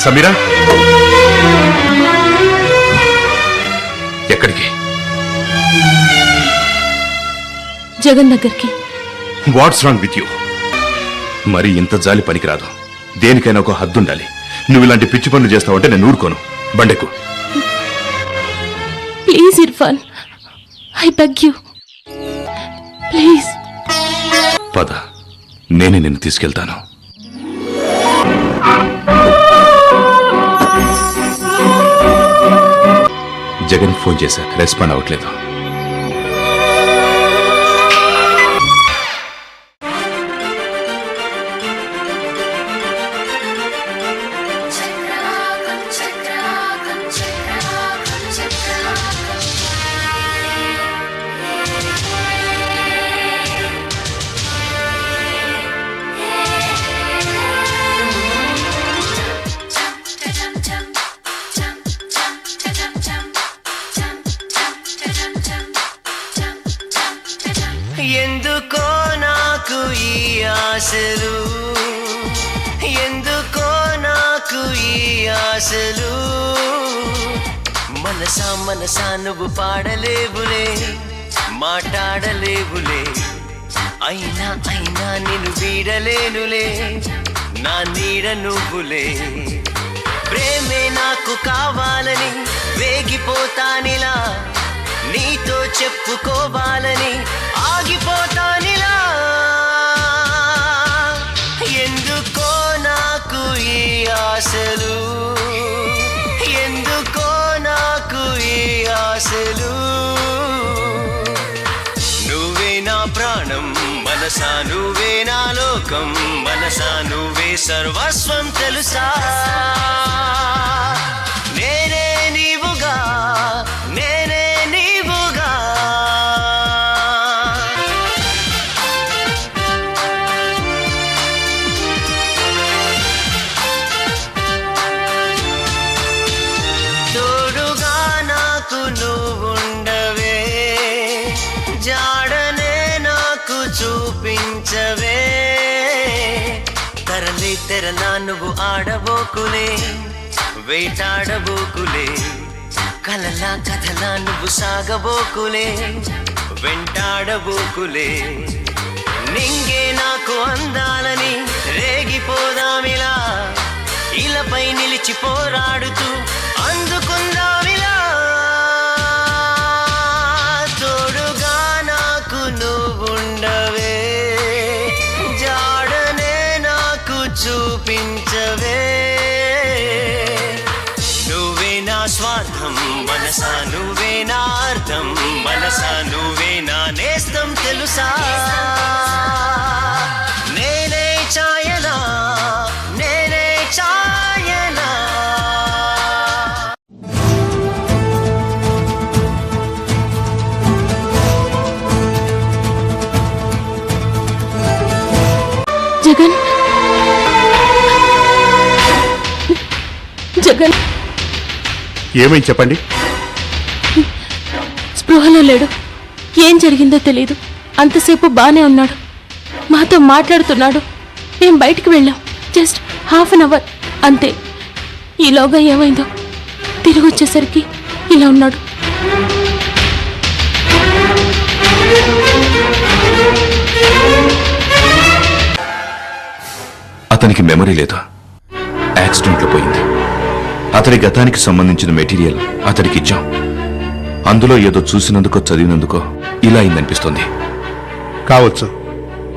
సమీరా, ఎక్కడికి? జగన్ దగ్గరికి. What's wrong with you? మరి ఇంత జాలి పనికిరాదు. దేనికైనా ఒక హద్దు ఉండాలి. నువ్వు ఇలాంటి పిచ్చి పనులు చేస్తావంటే నేను ఊరుకోను. బండెక్కు. Please Irfan, I beg you, please. పద, నేనే నిన్ను తీసుకెళ్తాను. జగన్ ఫోన్ చేశా, రెస్పాండ్ అవ్వట్లేదు. ఎందుకో నాకు ఈ ఆశలు, ఎందుకో నాకు ఈ ఆశలు. మనసా మనసా నువ్వు పాడలేవులే, మాట్లాడలేవులే. అయినా అయినా నిన్ను వీడలేనులే, నా నీడ నువ్వులే. ప్రేమే నాకు కావాలని వేగిపోతానిలా, నీతో చెప్పుకోవాలని ఆగిపోతానిలా. ఎందుకో నాకు ఈ ఆశలు, ఎందుకో నాకు ఈ ఆశలు. నువ్వే నా ప్రాణం మనసా, నువ్వే నా లోకం మనసా, నువ్వే సర్వస్వం తెలుసా. నేనే నీవుగా, నేనే నీవుగా. తోడుగా నాకు నువ్వుండవే, జాడనే నాకు చూపించవే. తరలి తెరలా నువ్వు ఆడబోకులే, వేటాడబోకులే. కలలా కథలా నువ్వు సాగబోకులే, వెంటాడబోకులే. నింగే నాకు అందాలని రేగిపోదామిలా, ఇలపై నిలిచి పోరాడుతూ అందుకుందామిలా. తోడుగా నాకు నువ్వుండవే, జాడనే నాకు చూపించవే. నువ్వే నా స్వార్థం మనసా, నువ్వే నా అర్థం మనసా, నువ్వే నా నేస్తం తెలుసా. నేనే ఛాయనా, నేనే ఛాయనా. జగన్, జగన్ ఏమైంది చెప్పండి. స్పృహలో లేడు. ఏం జరిగిందో తెలీదు. అంతసేపు బానే ఉన్నాడు, మాతో మాట్లాడుతున్నాడు. మేం బయటికి వెళ్ళాం, జస్ట్ హాఫ్ అన్ అవర్ అంతే. ఈలోగా ఏమైందో తిరిగి వచ్చేసరికి ఇలా ఉన్నాడు. అతనికి మెమరీ లేదు, యాక్సిడెంట్లో పోయింది. అతడి గతానికి సంబంధించిన మెటీరియల్ అతడికి ఇచ్చాం. అందులో ఏదో చూసినందుకో చదివినందుకో ఇలా అయిందనిపిస్తుంది. కావచ్చు.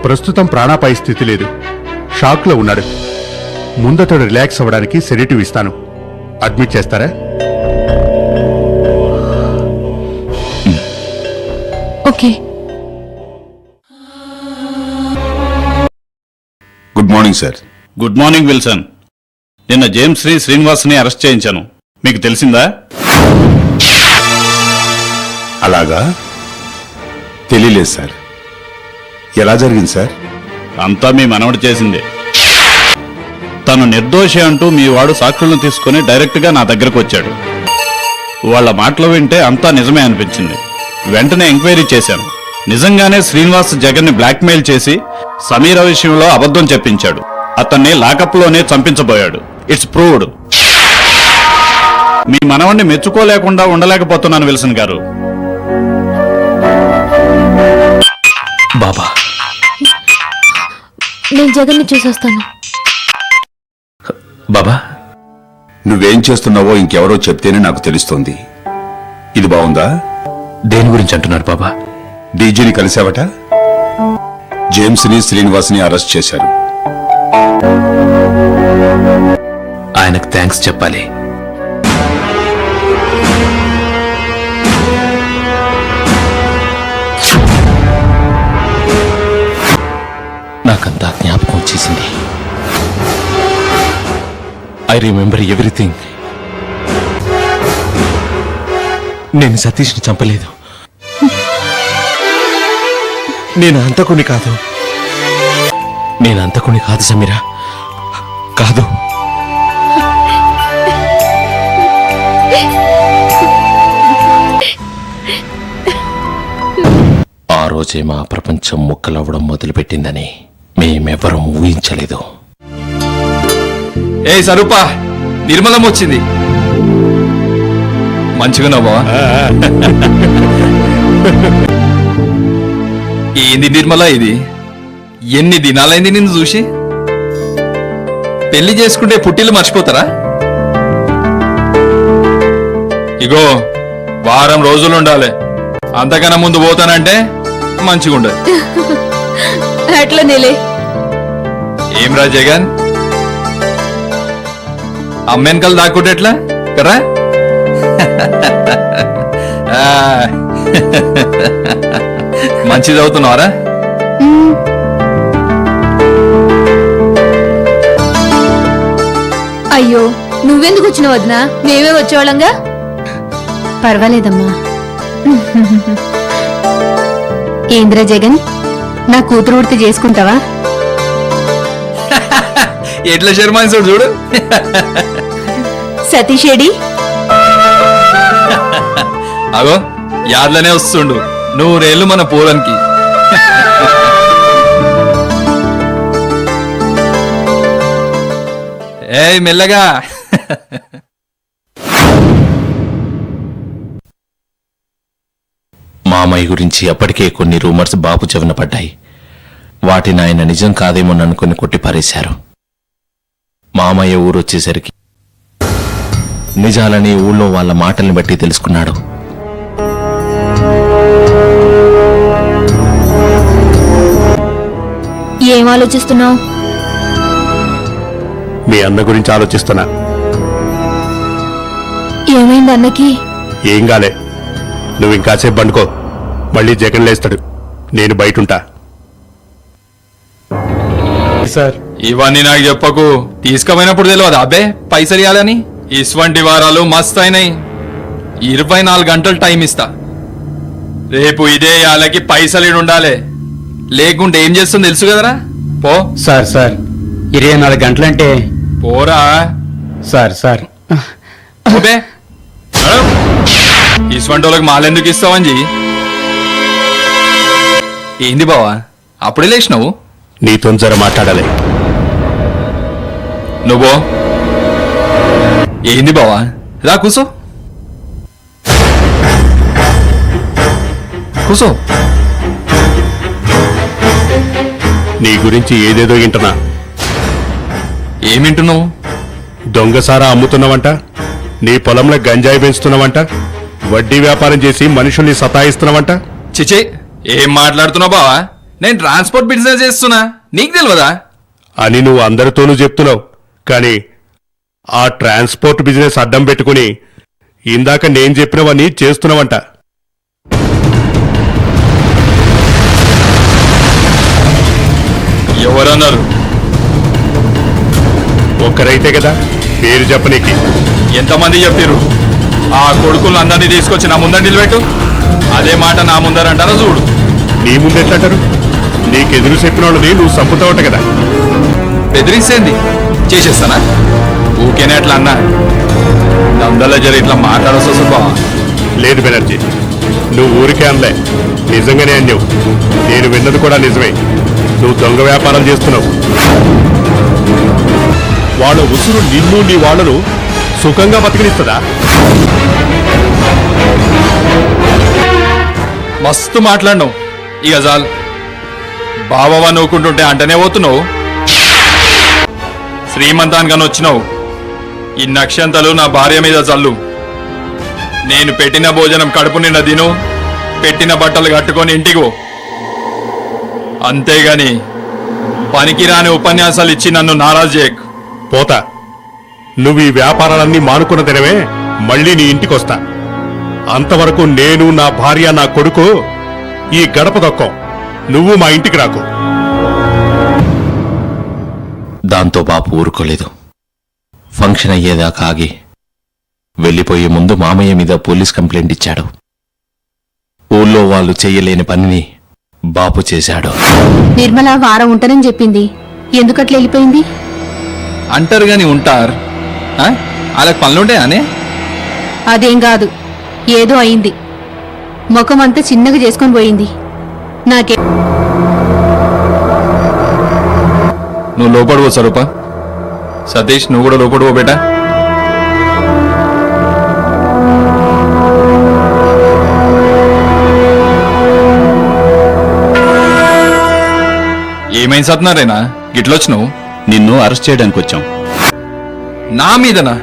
ప్రస్తుతం ప్రాణాపాయ స్థితి లేదు, షాక్లో ఉన్నాడు. ముందతడు రిలాక్స్ అవ్వడానికి సెడేటివ్ ఇస్తాను. అడ్మిట్ చేస్తారా? Okay. Good morning sir. Good morning Wilson. నిన్న జేమ్స్ శ్రీనివాస్ని అరెస్ట్ చేయించాను, మీకు తెలిసిందా? అలాగా? తెలియలేదు సార్. ఎలా జరిగింది సార్? అంతా మీ మనవడు చేసిందే. తను నిర్దోషి అంటూ మీ వాడు సాక్షులను తీసుకుని డైరెక్ట్గా నా దగ్గరకు వచ్చాడు. వాళ్ళ మాటలు వింటే అంతా నిజమే అనిపించింది. వెంటనే ఎంక్వైరీ చేశాను. నిజంగానే శ్రీనివాస్ జగన్ని బ్లాక్మెయిల్ చేసి సమీర విషయంలో అబద్ధం చెప్పించాడు. అతన్ని లాకప్లోనే చంపించబోయాడు. It's proved. మీ మనవణ్ణి మెచ్చుకోలేకుండా ఉండలేకపోతున్నాను విల్సన్ గారు. బాబా, నేను జగన్ని చూసొస్తాను. బాబా, నువ్వేం చేస్తున్నావో ఇంకెవరో చెప్తేనే నాకు తెలుస్తోంది. ఇది బాగుందా? దేని గురించి అంటున్నారు బాబా? డీజీని కలిసావట? జేమ్స్ని శ్రీనివాస్ని అరెస్ట్ చేశారు. ఆయనకు థ్యాంక్స్ చెప్పాలి. నాకంతా జ్ఞాపకం వచ్చేసింది. I remember everything. నేను సతీష్ని చంపలేదు. నేను అంతకుని కాదు. నేను అంతకుని కాదు సమీరా, కాదు. ఆ రోజే మా ప్రపంచం ముక్కలవ్వడం మొదలుపెట్టిందని మేమెవ్వరం ఊహించలేదు. ఏ సరూపా, నిర్మలం వచ్చింది. మంచిగా బావా. ఏంది నిర్మల ఇది? ఎన్ని దినాలైంది నిన్ను చూసి? పెళ్లి చేసుకుంటే పుట్టిల్లు మర్చిపోతారా? ఇగో వారం రోజులు ఉండాలి, అంతకన్నా ముందు పోతానంటే మంచిగా ఉండదు. అట్లా నేలే. ఏమ్రా జగన్, అమ్మెనకలు దాక్కుంటే ఎట్లా కరా? మంచిది అవుతున్నావారా? అయ్యో, నువ్వెందుకు వచ్చినావు వదినా? మేమే వచ్చేవాళ్ళంగా. పర్వాలేదమ్మా. ఏంద్రా జగన్, నా కూతురు ఉడితే చేసుకుంటావా? ఎట్లా శర్మాన్సుడు చూడు. సతీష్ ఏడి? అగో యాద్లనే వస్తుండు, 100 ఏళ్ళు మన పూరానికి. ఏయ్ మెల్లగా. మామయ్య గురించి అప్పటికే కొన్ని రూమర్స్ బాబు చెవిన పడ్డాయి. వాటిని ఆయన నిజం కాదేమోననుకుని కొట్టిపారేశారు. మామయ్య ఊరొచ్చేసరికి నిజాలని ఊళ్ళో వాళ్ళ మాటల్ని బట్టి తెలుసుకున్నాడు. ఏం ఆలోచిస్తున్నావు? మీ అన్న గురించి ఆలోచిస్తున్నా. ఏమైంది అన్నకి? ఏం గాలే, నువ్వు ఇంకాసేపు బండుకో. మళ్ళీ జగన్ లేస్తాడు, నేను బయటుంటా. సార్, ఇవన్నీ నాకు చెప్పకు. తీసుకుపోయినప్పుడు తెలియదు అబ్బే పైసలు ఇవ్వాలని. ఇటువంటి వారాలు మస్తు అయినాయి. 24 గంటలు టైం ఇస్తా. రేపు ఇదే యాలకి పైసలు ఈడ ఉండాలి, లేకుంటే ఏం చేస్తుందో తెలుసు కదరా. పో. సార్ 24 గంటలంటే పోరా. సార్ పోబే. ఇటువంటి వాళ్ళకి మాలెందుకు ఇస్తావని. ఏంది బావా అప్పుడే లేచినావు? నీతో జర మాట్లాడాలి. నువ్వు ఏంది బావా, రా కూసో. కూసో. నీ గురించి ఏదేదో వింటున్నా. ఏమింటున్నావు? దొంగసారా అమ్ముతున్నావంట, నీ పొలంలో గంజాయి పెంచుతున్నావంట, వడ్డీ వ్యాపారం చేసి మనుషుల్ని సతాయిస్తున్నావంట. చిచి, ఏం మాట్లాడుతున్నావు బావా? నేను ట్రాన్స్పోర్ట్ బిజినెస్ చేస్తున్నా, నీకు తెలియదా? అని నువ్వు అందరితోనూ చెప్తున్నావు. కానీ ఆ ట్రాన్స్పోర్ట్ బిజినెస్ అడ్డం పెట్టుకుని ఇందాక నేను చెప్పినవన్నీ చేస్తున్నావంట. ఎవరన్నారు? ఒక్కరైతే కదా పేరు చెప్పనీకి. ఎంతమంది చెప్పారు? ఆ కొడుకులు అందరినీ తీసుకొచ్చి నా ముందర నిలబెట్టు. అదే మాట నా ముందరంటారా చూడు. నీ ముందెట్లంటారు? నీకెదురు చెప్పిన వాళ్ళని నువ్వు చంపుతావట కదా. బెదిరిస్తేంది? చేసేస్తానా? ఊకేనే అట్లా అన్నా. దందల జరి ఇట్లా మాట్లాడాల్సి వస్తుంది బావా. లేదు బెనర్జీ, నువ్వు ఊరికే అనలే, నిజంగానే అన్నావు. నేను విన్నది కూడా నిజమే. నువ్వు దొంగ వ్యాపారం చేస్తున్నావు. వాళ్ళ ఉసురు నిన్ను నీ వాళ్ళను సుఖంగా బతికినిస్తుందా? మస్తు మాట్లాడినావు ఇక చాలు. బావవా నవ్వుకుంటుంటే అంటనే పోతున్నావు. శ్రీమంతానికని వచ్చినావు. ఈ నక్షంతలు నా భార్య మీద చల్లు. నేను పెట్టిన భోజనం కడుపు నిండా తిను, పెట్టిన బట్టలు కట్టుకొని ఇంటికి పో. అంతేగాని పనికిరాని ఉపన్యాసాలు ఇచ్చి నన్ను నారాజు చేయకు. పోతా. నువ్వు ఈ వ్యాపారాలన్నీ మానుకున్న దినమే మళ్ళీ నీ ఇంటికొస్తా. అంతవరకు నేను, నా భార్య, నా కొడుకు ఈ గడప దొక్కం. నువ్వు మా ఇంటికి రాకు. దాంతో బాపు ఊరుకోలేదు. ఫంక్షన్ అయ్యేదాకా ఆగి వెళ్ళిపోయే ముందు మామయ్య మీద పోలీస్ కంప్లైంట్ ఇచ్చాడు. ఊళ్ళో వాళ్ళు చెయ్యలేని పనిని బాపు చేశాడు. నిర్మల వారం ఉంటానని చెప్పింది, ఎందుకట్లా వెళ్ళిపోయింది? అంటారు గాని ఉంటారు. వాళ్ళకి పనులుంటాయనే. అదేం కాదు, ఏదో అయింది. ముఖం అంతా చిన్నగా చేసుకొని పోయింది. నాకే నువ్వు లోపడువో స్వరూప. సతీష్ నువ్వు కూడా లోపడువో బేటా. ఏమైంది సత్నారేనా గిట్లొచ్చినావు? నిన్ను అరెస్ట్ చేయడానికి వచ్చాం. నా మీదనా?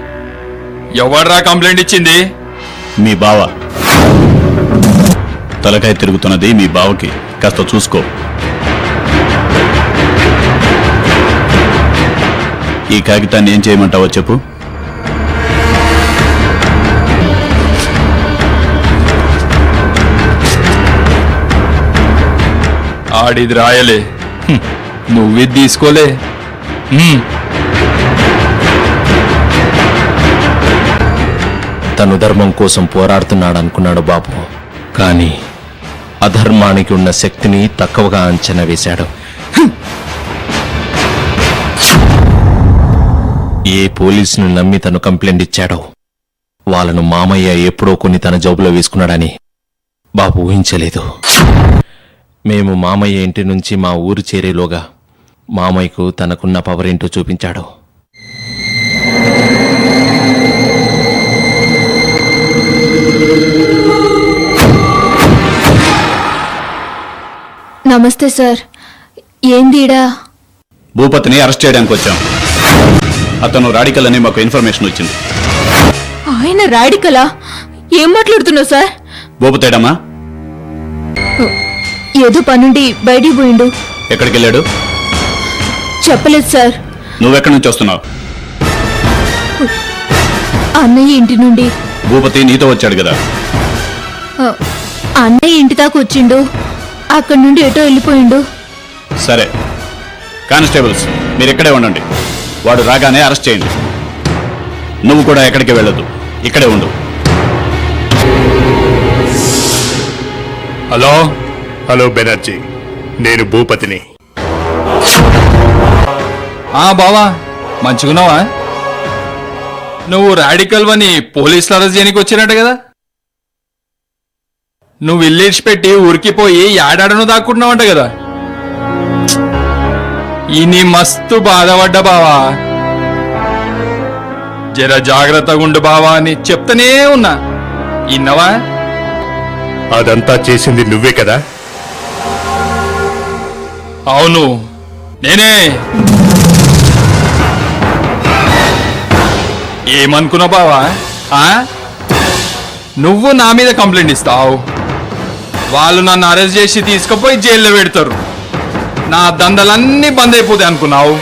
ఎవడ్రా కంప్లైంట్ ఇచ్చింది? మీ బావ. తలకాయ తిరుగుతున్నది మీ బావకి, కాస్త చూసుకో. ఈ కాగితాన్ని ఏం చేయమంటావో చెప్పు. ఆడిది రాయలే, నువ్విది తీసుకోలే. తను ధర్మం కోసం పోరాడుతున్నాడనుకున్నాడు బాపు. కానీ అధర్మానికి ఉన్న శక్తిని తక్కువగా అంచనా వేశాడు. ఏ పోలీసును నమ్మి తను కంప్లైంట్ ఇచ్చాడో వాళ్ళను మామయ్య ఎప్పుడో కొన్ని తన జోబులో వేసుకున్నాడని బాపు ఊహించలేదు. మేము మామయ్య ఇంటి నుంచి మా ఊరు చేరేలోగా మామయ్యకు తనకున్న పవర్ ఏంటో చూపించాడు. నమస్తే సార్. ఏందిడా? భూపతిని అరెస్ట్ చేయడానికి వచ్చాం. అతను రాడికల్ అని మాకు ఇన్ఫర్మేషన్ వచ్చింది. ఆయన రాడికలా? ఏం మాట్లాడుతున్నావు సార్? భూపతేడమ్మా? ఏదో పనుండి బయటికి పోయిండు. ఎక్కడికి వెళ్ళాడు? చెప్పలేదు సార్. నువ్వెక్కడి నుంచి వస్తున్నావు? అన్నయ్య ఇంటి నుండి. భూపతి నీతో వచ్చాడు కదా? అన్నయ్య ఇంటి దాకా వచ్చిండు, అక్కడి నుండి ఎటో వెళ్ళిపోయిండు. సరే, కానిస్టేబుల్స్ మీరు ఇక్కడే ఉండండి. వాడు రాగానే అరెస్ట్ చేయండి. నువ్వు కూడా ఎక్కడికి వెళ్ళొద్దు, ఇక్కడే ఉండు. హలో హలో బెనర్జీ, నేను భూపతిని. బావా మంచిగున్నావా? నువ్వు రాడికల్ అని పోలీసులు అరెస్ట్ చేయడానికి వచ్చినట్టు కదా? నువ్వు ఇల్లు పెట్టి ఉరికిపోయి ఏడాడను దాక్కుంటున్నావంట కదా? ఈ మస్తు బాధపడ్డా బావా. జర జాగ్రత్తగా ఉండు బావా అని చెప్తానే ఉన్నా. ఇన్నవా? అదంతా చేసింది నువ్వే కదా? అవును నేనే. ఏమనుకున్నావు బావా? నువ్వు నా మీద కంప్లైంట్ ఇస్తావు, వాళ్ళు నన్ను అరెస్ట్ చేసి తీసుకుపోయి జైల్లో పెడతారు, నా దందలన్నీ బంద్ అయిపోతాయి అనుకున్నావు?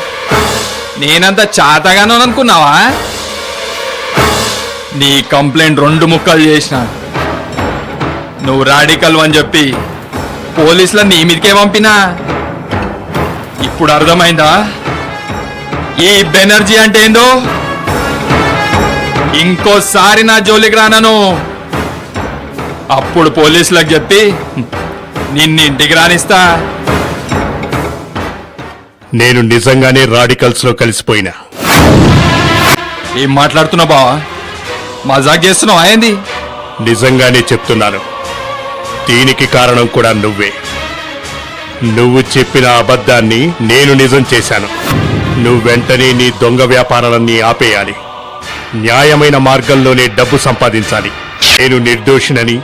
నేనంత చాతగానో అనుకున్నావా? నీ కంప్లైంట్ 2 ముక్కలు చేసిన. నువ్వు రాడికల్ అని చెప్పి పోలీసుల నీ మీదకే పంపినా. ఇప్పుడు అర్థమైందా ఈ బెనర్జీ అంటే ఏందో? ఇంకోసారి నా జోలికి రానను, అప్పుడు పోలీసులకు చెప్పి నిన్నింటికి రానిస్తా. నేను నిజంగానే రాడికల్స్ లో కలిసిపోయినా. ఏం మాట్లాడుతున్నావు బావా? మజాక్ చేస్తున్నావా ఏంది? నిజంగానే చెప్తున్నాను. దీనికి కారణం కూడా నువ్వే. నువ్వు చెప్పిన అబద్ధాన్ని నేను నిజం చేశాను. నువ్వు వెంటనే నీ దొంగ వ్యాపారాలన్నీ ఆపేయాలి. న్యాయమైన మార్గంలోనే డబ్బు సంపాదించాలి. నేను నిర్దోషినని,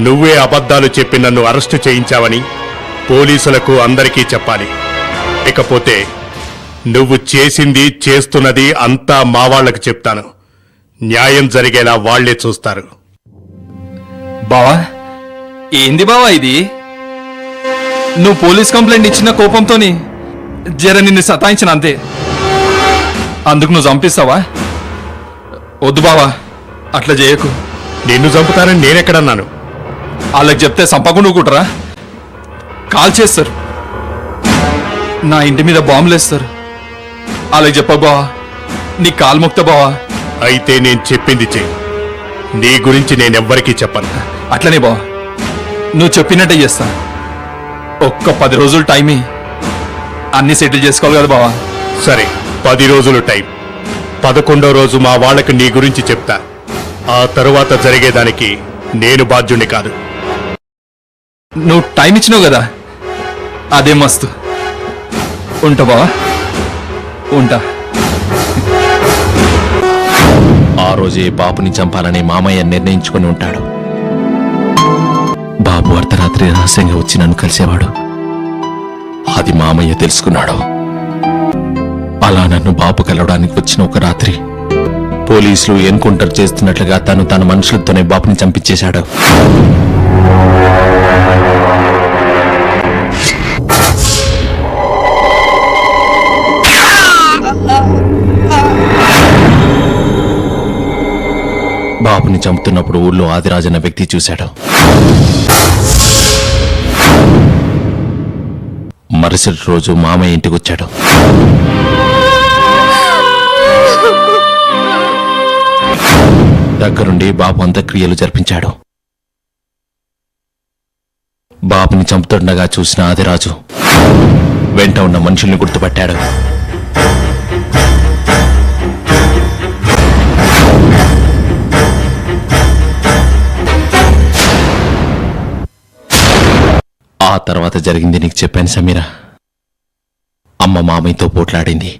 నువ్వే అబద్ధాలు చెప్పి నన్ను అరెస్టు చేయించావని పోలీసులకు అందరికీ చెప్పాలి. ఇకపోతే నువ్వు చేసింది చేస్తున్నది అంతా మా వాళ్లకు చెప్తాను. న్యాయం జరిగేలా వాళ్లే చూస్తారు. బావా ఏంది బావా ఇది? నువ్వు పోలీస్ కంప్లైంట్ ఇచ్చిన కోపంతోని జర నిన్ను సతాయించిన అంతే. అందుకు నువ్వు చంపిస్తావా? వద్దు బావా, అట్లా చేయకు. నిన్ను చంపుతానని నేనెక్కడన్నాను? వాళ్ళకి చెప్తే చంపకుండా ఊరుకుంటారా? కాల్ చేస్తారు, నా ఇంటి మీద బాంబులు వేస్తారు. వాళ్ళకి చెప్ప బావా, నీ కాలు మొక్త బావా. అయితే నేను చెప్పింది చెయ్యి. నీ గురించి నేనెవ్వరికీ చెప్పను. అట్లనే బావా, నువ్వు చెప్పినట్టే చేస్తా. ఒక్క 10 రోజులు టైం అన్ని సెటిల్ చేసుకోవాలి కదా బావా. సరే, 10 రోజులు టైం. 11వ రోజు మా వాళ్ళకి నీ గురించి చెప్తా. ఆ తరువాత జరిగేదానికి నేను బాధ్యుణ్ణి కాదు. నువ్వు టైం ఇచ్చినావు కదా, అదే మస్తు. ఉంటా బావా, ఉంటా. ఆ రోజే బాబుని చంపాలని మామయ్య నిర్ణయించుకుని ఉంటాడు. బాబు అర్ధరాత్రి రహస్యంగా వచ్చి నన్ను కలిసేవాడు. అది మామయ్య తెలుసుకున్నాడు. అలా నన్ను బాబు కలవడానికి వచ్చిన ఒక రాత్రి పోలీసులు ఎన్కౌంటర్ చేస్తున్నట్లుగా తను తన మనుషులతోనే బాబుని చంపించేశాడు. బాబుని చంపుతున్నప్పుడు ఊళ్ళో ఆదిరాజ్ అన్న వ్యక్తి చూశాడు. మరుసటి రోజు మామయ్య ఇంటికి వచ్చాడు. దగ్గరుండి బాబు అంత్యక్రియలు జరిపించాడు. బాబుని చంపుతుండగా చూసిన ఆదిరాజు వెంట ఉన్న మనుషుల్ని గుర్తుపట్టాడు. ఆ తర్వాత జరిగింది నీకు చెప్పాను సమీరా. అమ్మ మామయ్యతో పోట్లాడింది.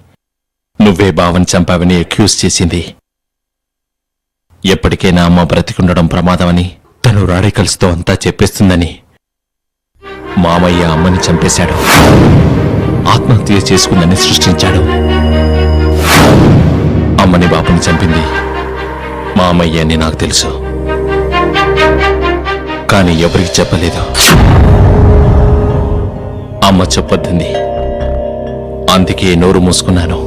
నువ్వే బావని చంపావని అక్యూజ్ చేసింది. ఎప్పటికైనా అమ్మ బ్రతికుండడం ప్రమాదమని, తను రాడికల్స్తో అంతా చెప్పేస్తుందని మామయ్య అమ్మని చంపేశాడు. ఆత్మహత్య చేసుకుందని సృష్టించాడు. అమ్మని బాబుని చంపింది మామయ్య అని నాకు తెలుసు, కానీ ఎవరికి చెప్పలేదు. అమ్మ చెప్పొద్దంది, అందుకే నోరు మూసుకున్నాను.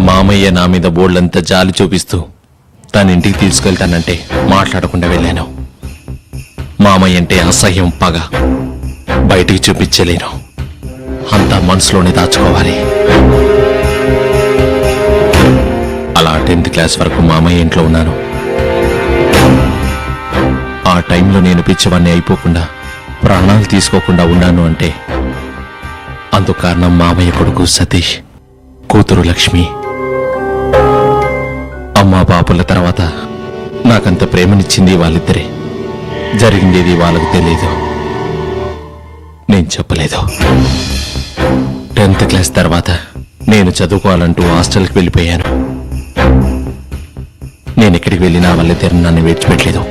మామయ్య నా మీద బోర్డులంతా జాలి చూపిస్తూ తన ఇంటికి తీసుకెళ్తానంటే మాట్లాడకుండా వెళ్ళాను. మామయ్య అంటే అసహ్యం, పగ. బయటికి చూపించలేను, అంతా మనసులోనే దాచుకోవాలి. అలా 10th క్లాస్ వరకు మామయ్య ఇంట్లో ఉన్నాను. ఆ టైంలో నేను పిచ్చివాణ్ణి అయిపోకుండా, ప్రాణాలు తీసుకోకుండా ఉన్నాను అంటే అందుకు కారణం మామయ్య కొడుకు సతీష్, కూతురు లక్ష్మి. అమ్మా బాపుల తర్వాత నాకంత ప్రేమనిచ్చింది వాళ్ళిద్దరే. జరిగిందేది వాళ్ళకు తెలియదు, నేను చెప్పలేదు. 10th క్లాస్ తర్వాత నేను చదువుకోవాలంటూ హాస్టల్కి వెళ్ళిపోయాను. నేను ఎక్కడికి వెళ్ళినా వాళ్ళిద్దరు నన్ను విడిచిపెట్టలేదు.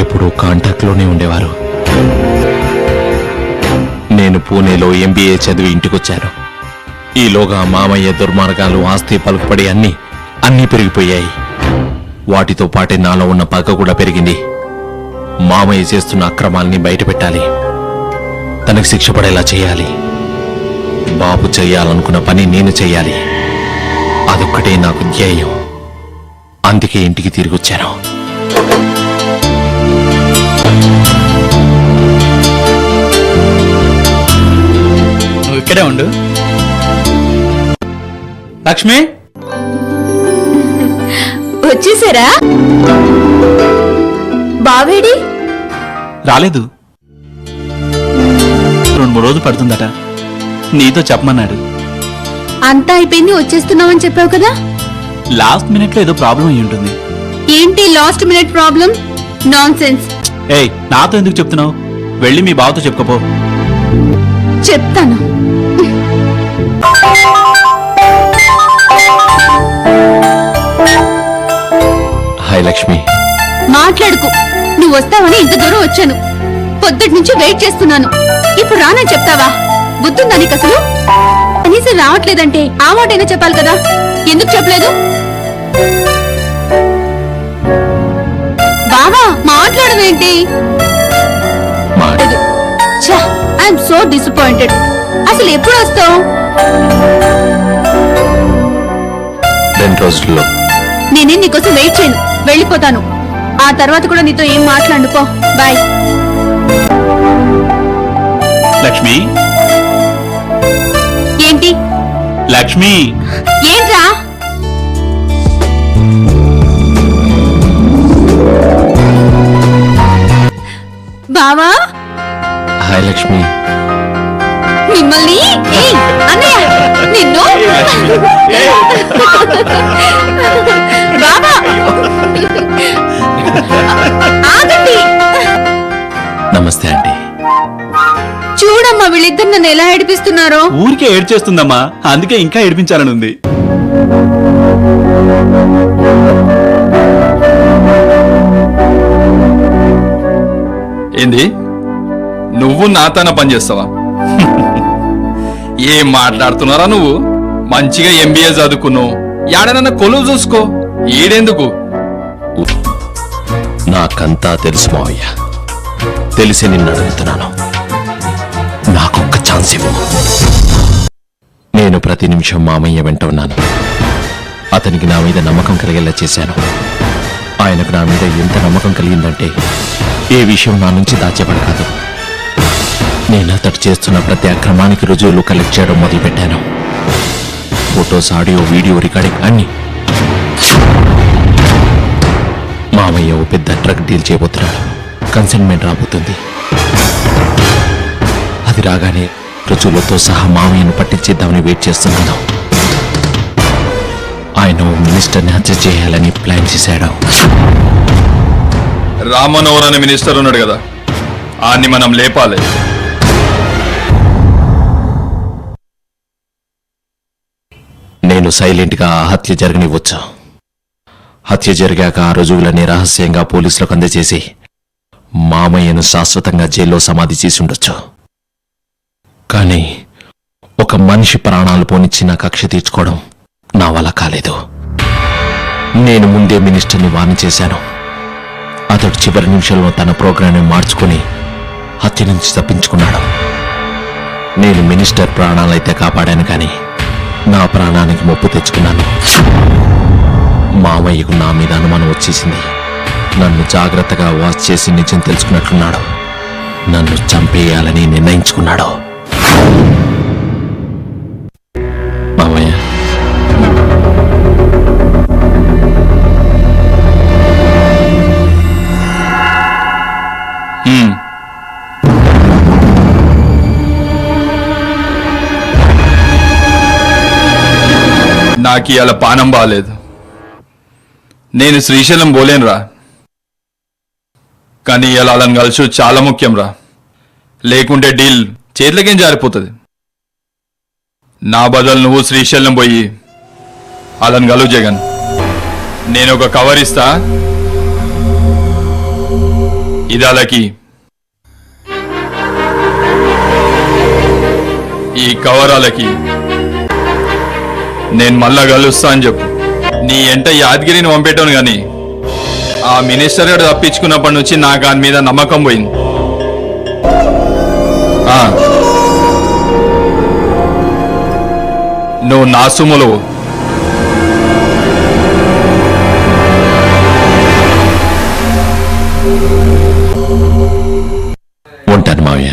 ఎప్పుడూ కాంటాక్ట్లోనే ఉండేవారు. నేను పూణేలో MBA చదివి ఇంటికొచ్చాను. ఈలోగా మామయ్య దుర్మార్గాలు, ఆస్తి పలుకుపడి అన్నీ పెరిగిపోయాయి. వాటితో పాటే నాలో ఉన్న పగ కూడా పెరిగింది. మామయ్య చేస్తున్న అక్రమాల్ని బయటపెట్టాలి, తనకు శిక్ష పడేలా చేయాలి. బాబు చెయ్యాలనుకున్న పని నేను చెయ్యాలి, అదొక్కటే నాకు ధ్యేయం. అందుకే ఇంటికి తిరిగి వచ్చాను. నువ్వు ఇక్కడే ఉండు. లక్ష్మి, వచ్చేసారా? బావేడి? రాలేదు, 2-3 రోజులు పడుతుందట. నీతో చెప్పమన్నాడు. అంతా అయిపోయింది, వచ్చేస్తున్నామని చెప్పావు కదా. లాస్ట్ మినిట్ లో ఏదో ప్రాబ్లం అయి ఉంటుంది. ఏంటి last minute problem? Non sense. ఏయ్, నాతో ఎందుకు చెప్తున్నావు? వెళ్ళి మీ బావతో చెప్పుకోపో. చెప్తాను. హాయ్ లక్ష్మి. మాట్లాడుకు. నువ్వు వస్తావని ఇంత దూరం వచ్చాను. పొద్దుటి నుంచి వెయిట్ చేస్తున్నాను. ఇప్పుడు రానని చెప్తావా? బుద్ధుందా నీకు అసలు? కనీసం రావట్లేదంటే ఆ మాటైనా చెప్పాలి కదా. ఎందుకు చెప్పలేదు? బావా మాట్లాడవేంటి? I'm so disappointed. అసలు ఎప్పుడు వస్తావు? 2 రోజుల్లో. నేనే నీకోసం వెయిట్ చేయను. వెళ్ళిపోతాను. ఆ తర్వాత కూడా నీతో ఏం మాట్లాడుకో. బాయ్. లక్ష్మి, ఏంటి? లక్ష్మి, ఏంట్రా? బావా హాయ్ లక్ష్మి. మిమ్మల్ని ఏయ్, అన్నయ్య నిన్ను బావా ఆగండి. నమస్తే అండి. చూడమ్మా వీళ్ళిద్దరు నన్ను ఎలా ఏడిపిస్తున్నారో. ఊరికే ఏడ్చేస్తుందమ్మా, అందుకే ఇంకా ఏడిపించాలని ఉంది. ఏంది నువ్వు నాతోన పని చేస్తావా? ఏం మాట్లాడుతున్నారా నువ్వు? మంచిగా ఎంబీఏ చదువుకున్నావు, ఏడనన్నా కొలువు చూసుకో. ఈడెందుకు? నాకంతా తెలుసు మావయ్య. తెలిసి నిన్ను అడుగుతున్నాను. నాకొక్క ఛాన్స్ ఇవ్వు. నేను ప్రతి నిమిషం మామయ్య వెంట ఉన్నాను. అతనికి నా మీద నమ్మకం కలిగేలా చేశాను. ఆయనకు నా మీద ఎంత నమ్మకం కలిగిందంటే ఏ విషయం నా నుంచి దాచేపడి కాదు. నేను అతడు చేస్తున్న ప్రతి అక్రమానికి రుజువులు కలెక్ట్ చేయడం మొదలుపెట్టాను. ఫొటోస్, ఆడియో, వీడియో రికార్డింగ్ అన్ని. మామయ్య ఓ పెద్ద డ్రగ్ డీల్ చేయబోతున్నాడు. కన్సైన్మెంట్ రాబోతుంది. అది రాగానే రుజువులతో సహా మామయ్యను పట్టించేద్దామని వెయిట్ చేస్తున్నాను. ఆయన ఓ మినిస్టర్ని హత్య చేయాలని ప్లాన్ చేశాడు. రామ్మనోహర్ అనే మినిస్టర్ ఉన్నాడు కదా, ఆన్ని మనం లేపాలి. నేను సైలెంట్గా ఆ హత్య జరగనివ్వచ్చు. హత్య జరిగాక ఆ రుజువులని రహస్యంగా పోలీసులకు అందజేసి మామయ్యను శాశ్వతంగా జైల్లో సమాధి చేసి ఉండొచ్చు. కానీ ఒక మనిషి ప్రాణాలు పోనిచ్చి నా కక్ష తీర్చుకోవడం నా వల్ల కాలేదు. నేను ముందే మినిస్టర్ని వార్న్ చేశాను. అతడు చివరి నిమిషంలో తన ప్రోగ్రాంని మార్చుకుని హత్య నుంచి తప్పించుకున్నాడు. నేను మినిస్టర్ ప్రాణాలైతే కాపాడాను, కానీ నా ప్రాణానికి ముప్పు తెచ్చుకున్నాను. మామయ్యకు నా మీద అనుమానం వచ్చేసింది. నన్ను జాగ్రత్తగా వాచ్ చేసి నిజం తెలుసుకున్నట్లున్నాడు. నన్ను చంపేయాలని నిర్ణయించుకున్నాడు. మామయ్య, నాకు ఇవాళ పానం బాలేదు. నేను శ్రీశైలం పోలేనురా, కానీ ఇలా అలా కలిసి చాలా ముఖ్యం రా. లేకుంటే డీల్ చేతులకేం జారిపోతుంది. నా బదులు నువ్వు శ్రీశైలం పోయి అలా కలు జగన్. నేను ఒక కవర్ ఇస్తా, ఇది అలాకి. ఈ కవర్ అలాకి నేను మళ్ళా కలుస్తా అని చెప్పు. నీ ఎంట యాదగిరిని పంపేటాను గాని ఆ మినిస్టర్ గారు తప్పించుకున్నప్పటి నుంచి నాకు దాని మీద నమ్మకం పోయింది. నువ్వు నా సుములు. ఉంటాను మావయ్య.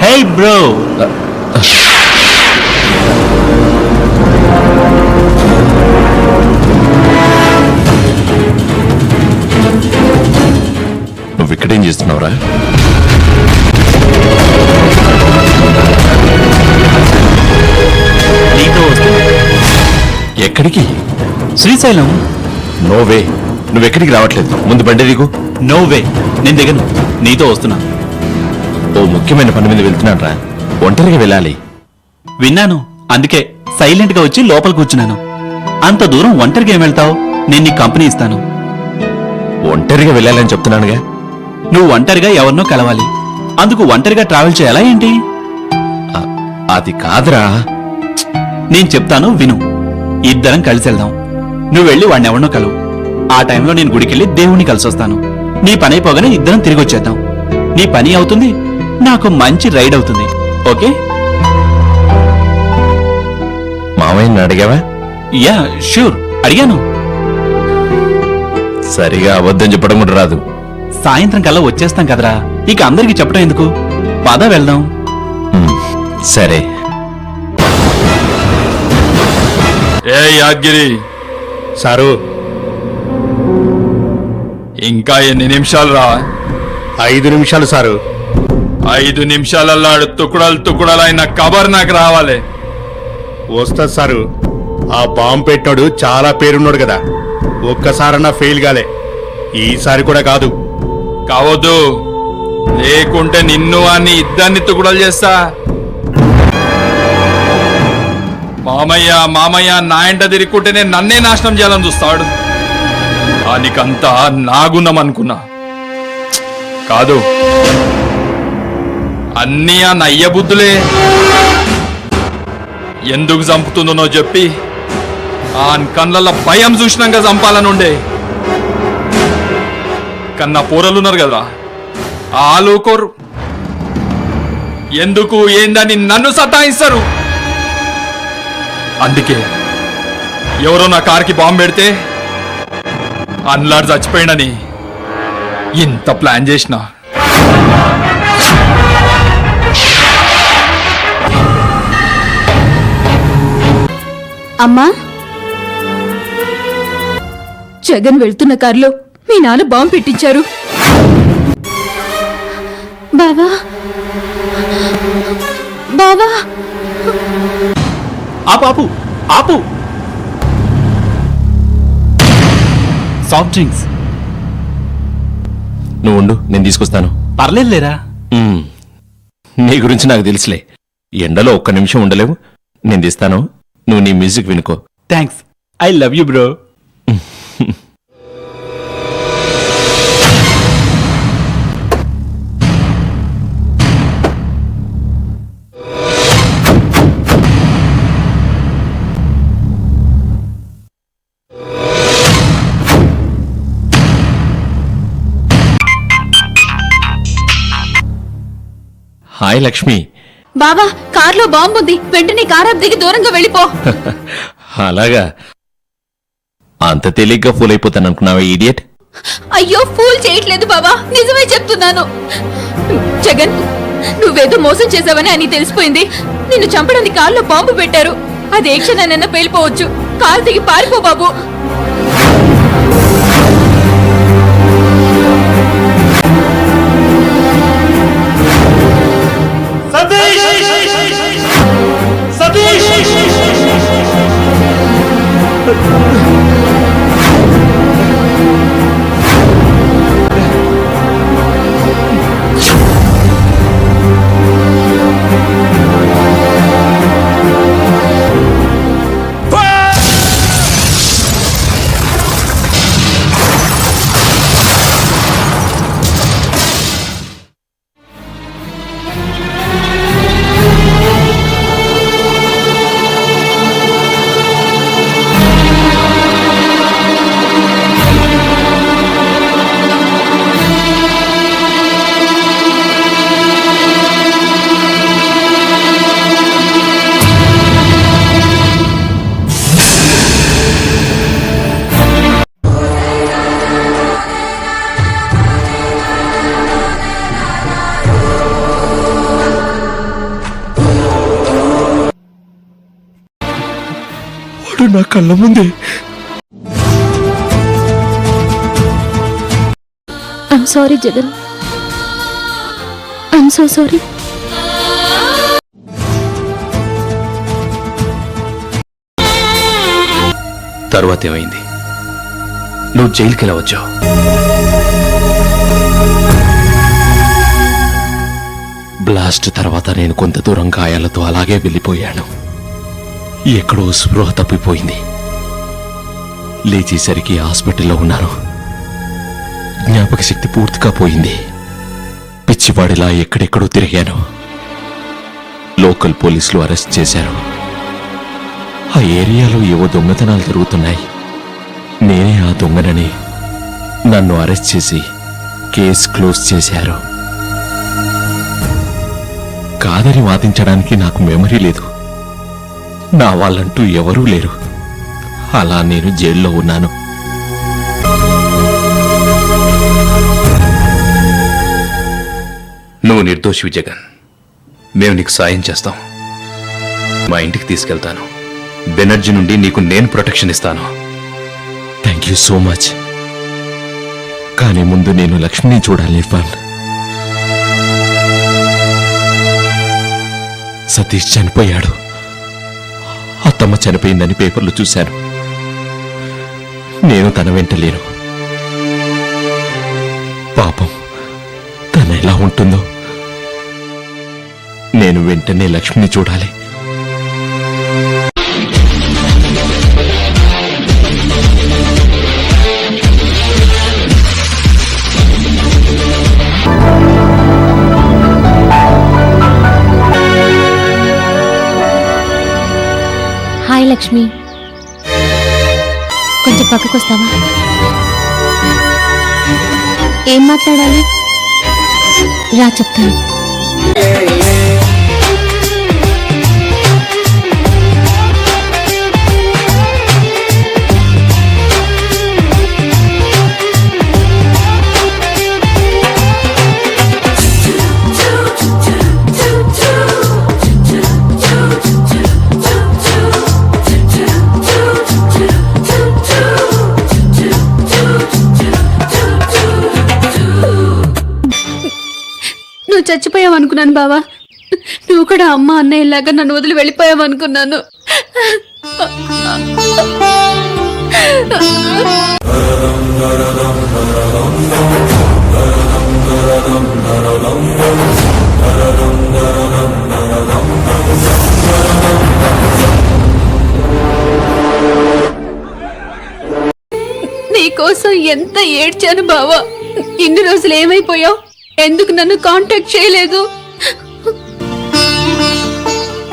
Hey bro! ఇక్కడేం చేస్తున్నావురా? నీతో వస్తూ ఎక్కడికి? శ్రీశైలం. నోవే, నువ్వెక్కడికి రావట్లేదు. ముందు బండి దిగు. నో వే, నేను దిగను. నీతో వస్తున్నా. ఓ ముఖ్యమైన పని మీద వెళ్తున్నాను రా. ఒంటరిగా వెళ్ళాలి. విన్నాను, అందుకే సైలెంట్ గా వచ్చి లోపల కూర్చున్నాను. అంత దూరం ఒంటరిగా ఏం వెళ్తావు? నేను నీకు కంపెనీ ఇస్తాను. ఒంటరిగా వెళ్ళాలని చెప్తున్నానుగా. నువ్వు ఒంటరిగా ఎవరినో కలవాలి, అందుకు ఒంటరిగా ట్రావెల్ చేయాలా ఏంటి? అది కాదురా. నేను చెప్తాను విను. ఇద్దరం కలిసి వెళ్దాం. నువ్వు వెళ్ళి వాడిని ఎవరినో కలువు. ఆ టైంలో నేను గుడికెళ్ళి దేవుణ్ణి కలిసి వస్తాను. నీ పని అయిపోగానే ఇద్దరం తిరిగి వచ్చేద్దాం. నీ పని అవుతుంది, నాకు మంచి రైడ్ అవుతుంది. ఓకే? మామయ్యని అడిగావా? యా ష్యూర్, అడిగాను. సరిగా అబద్ధం చెప్పడం కూడా రాదు. సాయంత్రం కల్లా వచ్చేస్తాం కదరా, ఇక అందరికి చెప్పడం ఎందుకు? పద వెళ్దాం. సరే. ఏ యాద్గిరి, సారు, ఇంకా ఎన్ని నిమిషాలు రా? 5 నిమిషాలు సారు. 5 నిమిషాలల్లో తుకుడలు తుకుడలైన కబర్ నాకు రావాలి. వస్తా సారు. ఆ బాంబు పెట్టాడు చాలా పేరున్నాడు కదా, ఒక్కసారన్నా ఫెయిల్ కాలే. ఈసారి కూడా కాదు. కావద్దు, లేకుంటే నిన్ను అని ఇద్దరిని తుకుడలు చేస్తా. మామయ్య మామయ్య నా ఇంట తిరుగుకుంటేనే నన్నే నాశనం చేయాలని చూస్తాడు. దానికంతా నాగుణం అనుకున్నా. కాదు, అన్నీ ఆ నయ్య బుద్ధులే. ఎందుకు చంపుతుందో చెప్పి ఆ కళ్ళల్లో భయం చూసినాక చంపాలనుండే. కన్నా పోరలున్నారు కదరా, ఆలోకోరు. ఎందుకు ఏందని నన్ను సతాయిస్తారు. అందుకే ఎవరో నా కార్కి బాంబు పెడితే అన్లాడ్ చచ్చిపోయినని ఇంత ప్లాన్ చేసిన. అమ్మా, జగన్ వెళ్తున్న కారులో మీ నాన్న బాంబు పెట్టించారు. బావా, బావా. ఆపు, ఆపు. Soft drinks. నువ్వు ఉండు, నేను తీసుకొస్తాను. పర్లేదులేరా. నీ గురించి నాకు తెలుసులే. ఎండలో ఒక్క నిమిషం ఉండలేవు. నేను తీస్తాను, నువ్వు నీ మ్యూజిక్ వినుకో. Thanks, I love you bro. Hi Lakshmi. బావా, కార్లో బాంబు ఉంది, వెంటనే కారు దిగి దూరంగా వెళ్ళిపో. అలాగా? అంత తేలిగ్గా ఫూల్ అయిపోతాను అనుకున్నావా ఇడియట్? అయ్యో, ఫూల్ చేయట్లేదు బావా, నిజమే చెప్తున్నాను. జగన్, నువ్వేదో మోసం చేసావని అని తెలిసిపోయింది. నిన్ను చంపడానికి కారులో బాంబు పెట్టారు. అది ఏ క్షణానైనా పేలిపోవచ్చు. కారు దిగి పారిపో బాబు. నా కళ్ళ ముందే. I'm sorry Jagan. I'm so sorry. తరువాత ఏమైంది? నువ్వు జైలుకి ఎలా వచ్చావు? బ్లాస్ట్ తర్వాత నేను కొంత దూరం గాయాలతో అలాగే వెళ్ళిపోయాను. ఎక్కడో స్పృహ తప్పిపోయింది. లేచేసరికి హాస్పిటల్లో ఉన్నాను. జ్ఞాపక శక్తి పూర్తిగా పోయింది. పిచ్చివాడిలా ఎక్కడెక్కడో తిరిగాను. లోకల్ పోలీసులు అరెస్ట్ చేశారు. ఆ ఏరియాలో ఏవో దొంగతనాలు జరుగుతున్నాయి. నేనే ఆ దొంగనని నన్ను అరెస్ట్ చేసి కేసు క్లోజ్ చేశారు. కాదని వాదించడానికి నాకు మెమరీ లేదు. నా వాళ్ళంటూ ఎవరూ లేరు. అలా నేను జైల్లో ఉన్నాను. నువ్వు నిర్దోషివి జగన్. మేము నీకు సాయం చేస్తాం. మా ఇంటికి తీసుకెళ్తాను. బెనర్జీ నుండి నీకు నేను ప్రొటెక్షన్ ఇస్తాను. Thank you so much. కానీ ముందు నేను లక్ష్మిని చూడాలి ఇర్ఫాన్. సతీష్ చనిపోయాడు. అత్తమ్మ చనిపోయిందని పేపర్లు చూశాను. నేను తన వెంట లేను. పాపం తను ఎలా ఉంటుందో. నేను వెంటనే లక్ష్మిని చూడాలి. హాయ్ లక్ష్మి, కొంచెం పక్కకు వస్తావా? ఏం మాట్లాడాలి రా, చెప్తాను. నువ్వు చచ్చిపోయావు అనుకున్నాను బావా. నువ్వు కూడా అమ్మ అన్నయ్యలాగా నన్ను వదిలి వెళ్ళిపోయావు అనుకున్నాను. నీకోసం ఎంత ఏడ్చాను బావా. ఇన్ని రోజులు ఏమైపోయావు? ఎందుకు నన్ను కాంటాక్ట్ చేయలేదు?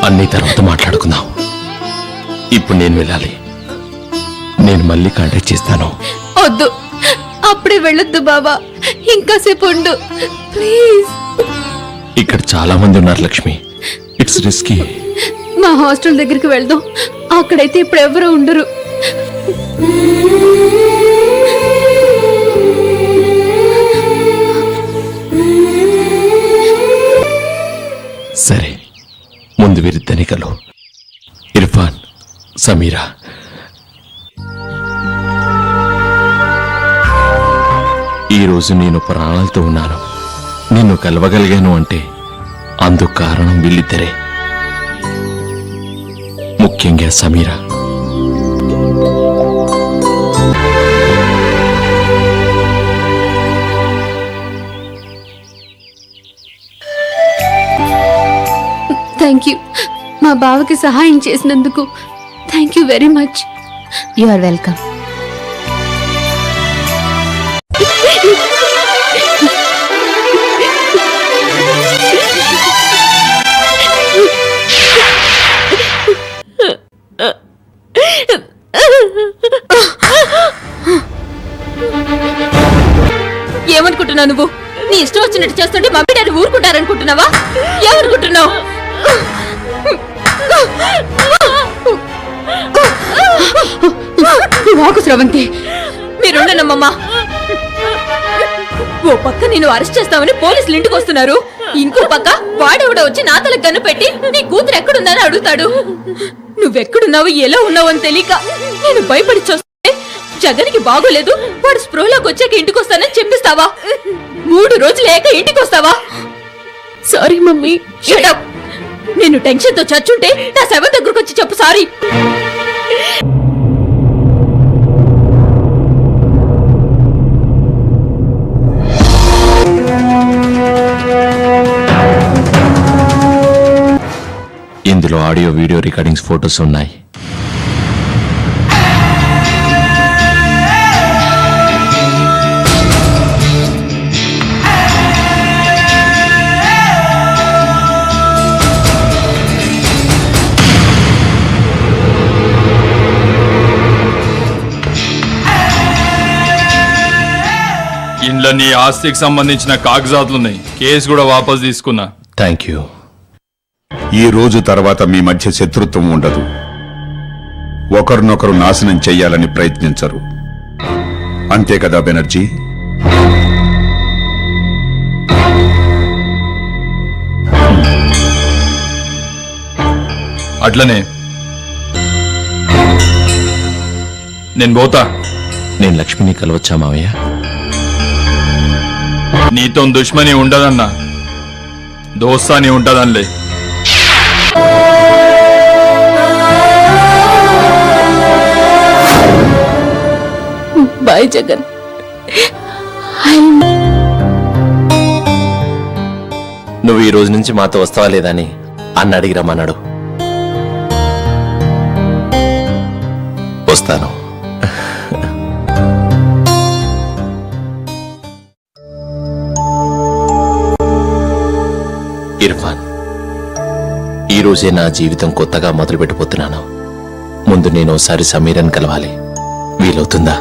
అన్ని తర్వాత మాట్లాడుకుందాం. ఇప్పుడు నేను వెళ్ళాలి. నేను మళ్ళీ కాంటాక్ట్ చేస్తాను. వద్దు, అప్పుడే వెళ్ళొద్దు బాబా. ఇంకాసేపు ఉండు ప్లీజ్. ఇక్కడ చాలా మంది ఉన్నారు లక్ష్మి. It's risky. మా హాస్టల్ దగ్గరికి వెళ్దాం. అక్కడైతే ఇప్పుడు ఎవరు ఉండరు. సరే, ముందు వీరిద్దరిని కలు. ఇర్ఫాన్, సమీరా. ఈరోజు నేను ప్రాణాలతో ఉన్నాను. నిన్ను కలవగలిగాను అంటే అందుకు కారణం వీళ్ళిద్దరే, ముఖ్యంగా సమీరా. Thank you. మా బావకి సహాయం చేసినందుకు thank you very much. You are welcome. ఏమనుకుంటున్నావు నువ్వు? నీ ఇష్టం వచ్చినట్టు చేస్తుంటే మా బిడ్డని ఊరుకుంటారనుకుంటున్నావా? ఏమనుకుంటున్నావు? వాకు స్రవంతి, మీరుండనమ్మమ్మా. ఓ పక్క నేను అరెస్ట్ చేస్తామని పోలీసులు ఇంటికి వస్తున్నారు. ఇంకో పక్క వాడెవడో వచ్చి నా తలకు గన్ను పెట్టి నీ కూతురు ఎక్కడుందని అడుగుతాడు. నువ్వెక్కడున్నావు, ఎలా ఉన్నావు అని తెలియక నేను భయపడి చూస్తే జగన్కి బాగోలేదు, వాడు స్పృహలోకి వచ్చాక ఇంటికి వస్తానని చెప్పిస్తావా? 3 రోజులు లేక ఇంటికి వస్తావా? Sorry mummy. షటప్. నేను టెన్షన్ తో చచ్చుంటే నా శవ దగ్గరకు వచ్చి చెప్పు సారీ. ఇందులో ఆడియో వీడియో రికార్డింగ్స్ ఫొటోస్ ఉన్నాయి. ఇంట్లో నీ ఆస్తికి సంబంధించిన కాగజాతులున్నాయి. కేసు కూడా వాపస్ తీసుకున్నా. Thank you. ఈ రోజు తర్వాత మీ మధ్య శత్రుత్వం ఉండదు. ఒకరినొకరు నాశనం చెయ్యాలని ప్రయత్నించరు. అంతే కదా బెనర్జీ? అట్లనే నేను పోతా. నేను లక్ష్మిని కలవచ్చా మావయ్య? నీతో దుష్మని ఉండదన్నా, దోస్తాని ఉంటదనిలే. బాయ్ జగన్. నువ్వు ఈ రోజు నుంచి మాతో వస్తావా లేదా అని అన్న అడిగి రమ్మన్నాడు. వస్తాను. ఇర్ఫాన్, ఈ రోజే నా జీవితం కొత్తగా మొదలు పెట్టబోతున్నాను. ముందు నేను ఒకసారి సమీరన్ కలవాలి. వీలవుతుందా?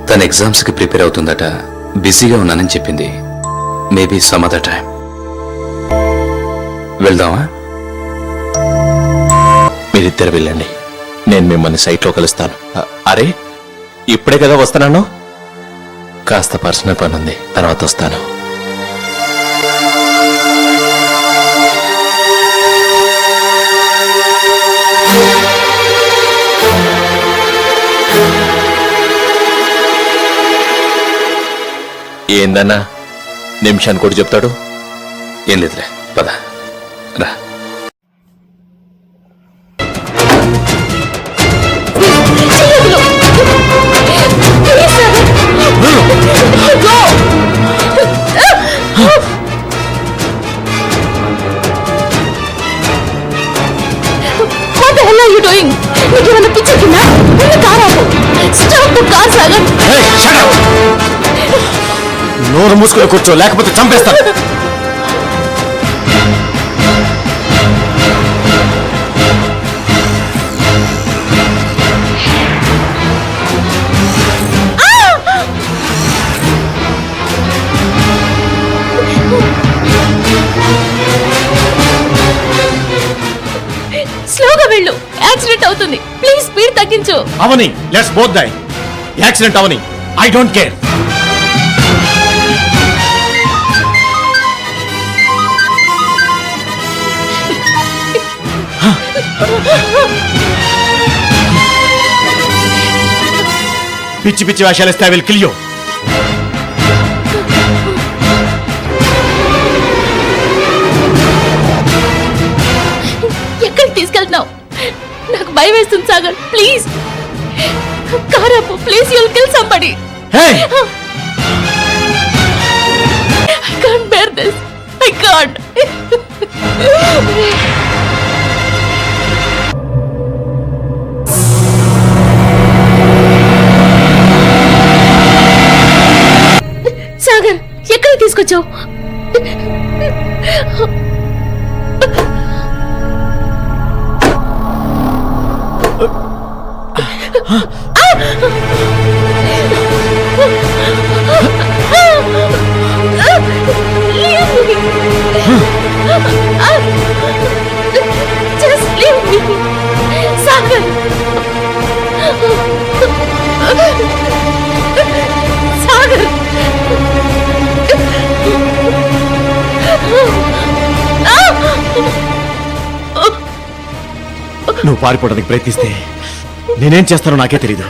తన ఎగ్జామ్స్ కి ప్రిపేర్ అవుతుందట. బిజీగా ఉన్నానని చెప్పింది. Maybe some other time. వెళ్దామా? మీరిద్దరు వెళ్ళండి, నేను మిమ్మల్ని సైట్లో కలుస్తాను. అరే, ఇప్పుడే కదా వస్తున్నాను. కాస్త పర్సనల్ పని ఉంది, తర్వాత వస్తాను. ఏందన్నా, నిమిషాన్ని కూడా చెప్తాడు. ఏం లేదులే, పద రా. What the hell are you doing? నీకేమన్నా పిచ్చెక్కిందా? ముందు కారు ఆపు. Stop the car, Sagar. నోరు మూసుకుని కూర్చో, లేకపోతే చంపేస్తాను. స్లోగా వెళ్ళు, యాక్సిడెంట్ అవుతుంది. ప్లీజ్ స్పీడ్ తగ్గించు. Avani, let's both die. Accident Avani, I don't care. పిచ్చి పిచ్చి వేషాలు ఇస్తే ఐ విల్ కిల్ యూ. ఎక్కడికి తీసుకెళ్తున్నావు? నాకు భయం వేస్తుంది సాగర్. ప్లీజ్ కార్ ఆపు. Please you'll kill somebody. I can't bear this. I can't. Sagar, ఎక్కడికి తీసుకొచ్చావు? Just leave me. Sagar. Sagar. నువ్వు పారిపోవడానికి ప్రయత్నిస్తే నేనేం చేస్తానో నాకే తెలీదు.